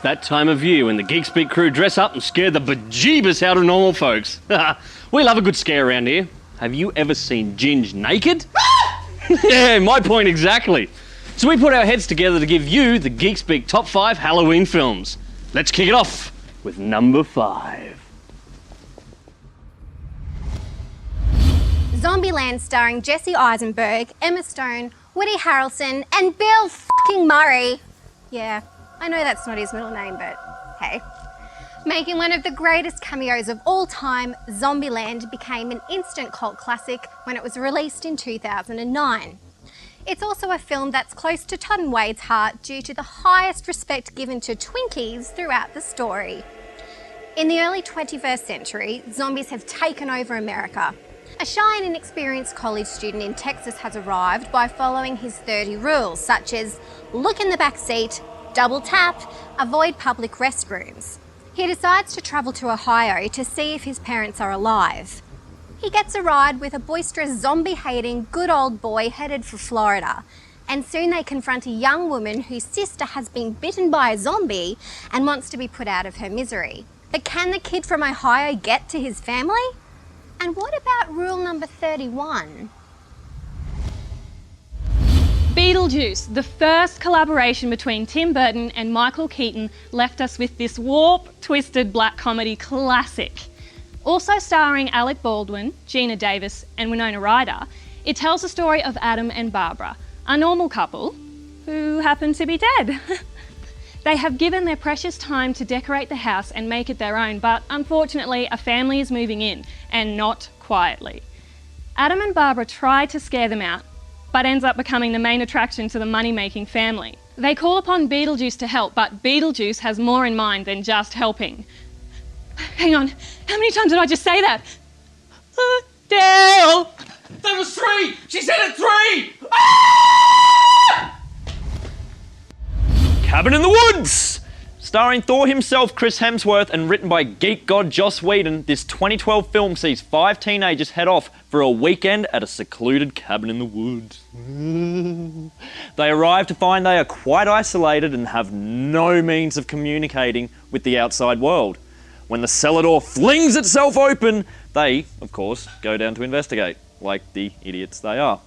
It's that time of year when the Geek Speak crew dress up and scare the bejeebus out of normal folks. We love a good scare around here. Have you ever seen Ginge naked? Yeah, my point exactly. So we put our heads together to give you the Geek Speak Top 5 Halloween films. Let's kick it off with number 5. Zombieland starring Jesse Eisenberg, Emma Stone, Woody Harrelson and Bill fucking Murray. Yeah, I know that's not his middle name, but hey. Making one of the greatest cameos of all time, Zombieland became an instant cult classic when it was released in 2009. It's also a film that's close to Todd and Wade's heart due to the highest respect given to Twinkies throughout the story. In the early 21st century, zombies have taken over America. A shy and inexperienced college student in Texas has arrived by following his 30 rules, such as look in the back seat, double tap, avoid public restrooms. He decides to travel to Ohio to see if his parents are alive. He gets a ride with a boisterous, zombie-hating, good old boy headed for Florida. And soon they confront a young woman whose sister has been bitten by a zombie and wants to be put out of her misery. But can the kid from Ohio get to his family? And what about rule number 31? Beetlejuice, the first collaboration between Tim Burton and Michael Keaton, left us with this warp-twisted black comedy classic. Also starring Alec Baldwin, Gina Davis and Winona Ryder, it tells the story of Adam and Barbara, a normal couple who happen to be dead. They have given their precious time to decorate the house and make it their own, but unfortunately a family is moving in, and not quietly. Adam and Barbara try to scare them out, but ends up becoming the main attraction to the money-making family. They call upon Beetlejuice to help, but Beetlejuice has more in mind than just helping. Hang on, how many times did I just say that? Dale! That was 3! She said it 3! Ah! Cabin in the Woods! Starring Thor himself, Chris Hemsworth, and written by geek god Joss Whedon, this 2012 film sees 5 teenagers head off for a weekend at a secluded cabin in the woods. They arrive to find they are quite isolated and have no means of communicating with the outside world. When the cellar door flings itself open, they, of course, go down to investigate, like the idiots they are.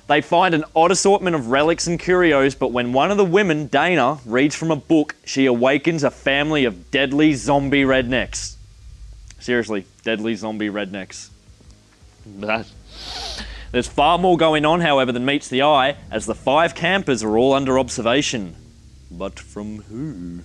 They find an odd assortment of relics and curios, but when one of the women, Dana, reads from a book, she awakens a family of deadly zombie rednecks. Seriously, deadly zombie rednecks. There's far more going on, however, than meets the eye, as the 5 campers are all under observation. But from who?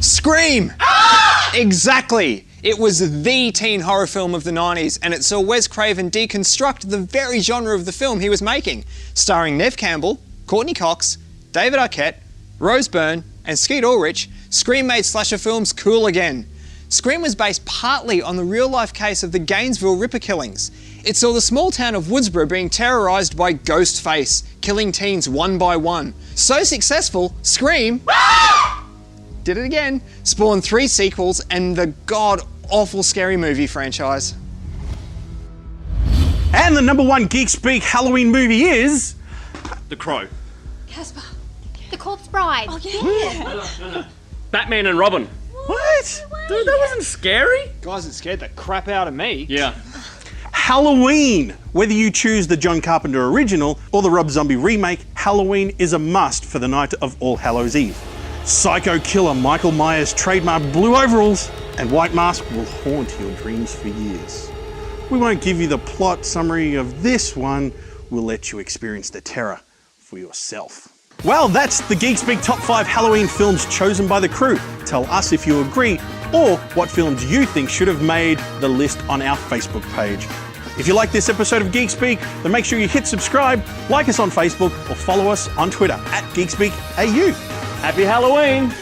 Scream! Ah! Exactly! It was the teen horror film of the 90s, and it saw Wes Craven deconstruct the very genre of the film he was making, starring Neve Campbell, Courtney Cox, David Arquette, Rose Byrne, and Skeet Ulrich. Scream made slasher films cool again. Scream was based partly on the real-life case of the Gainesville Ripper killings. It saw the small town of Woodsboro being terrorised by Ghostface, killing teens one by one. So successful, Scream did it again, spawned 3 sequels and the god-awful Scary Movie franchise. And the number 1 Geek Speak Halloween movie is... The Crow. Casper. The Corpse Bride. Oh yeah! No. Batman and Robin. What? Dude, that wasn't scary. Guys, it scared the crap out of me. Yeah. Halloween! Whether you choose the John Carpenter original or the Rob Zombie remake, Halloween is a must for the night of All Hallows Eve. Psycho killer Michael Myers' trademark blue overalls and white mask will haunt your dreams for years. We won't give you the plot summary of this one, we'll let you experience the terror for yourself. Well, that's the Geek Speak Top 5 Halloween films chosen by the crew. Tell us if you agree or what films you think should have made the list on our Facebook page. If you like this episode of Geek Speak, then make sure you hit subscribe, like us on Facebook or follow us on Twitter @GeekSpeakAU. Happy Halloween!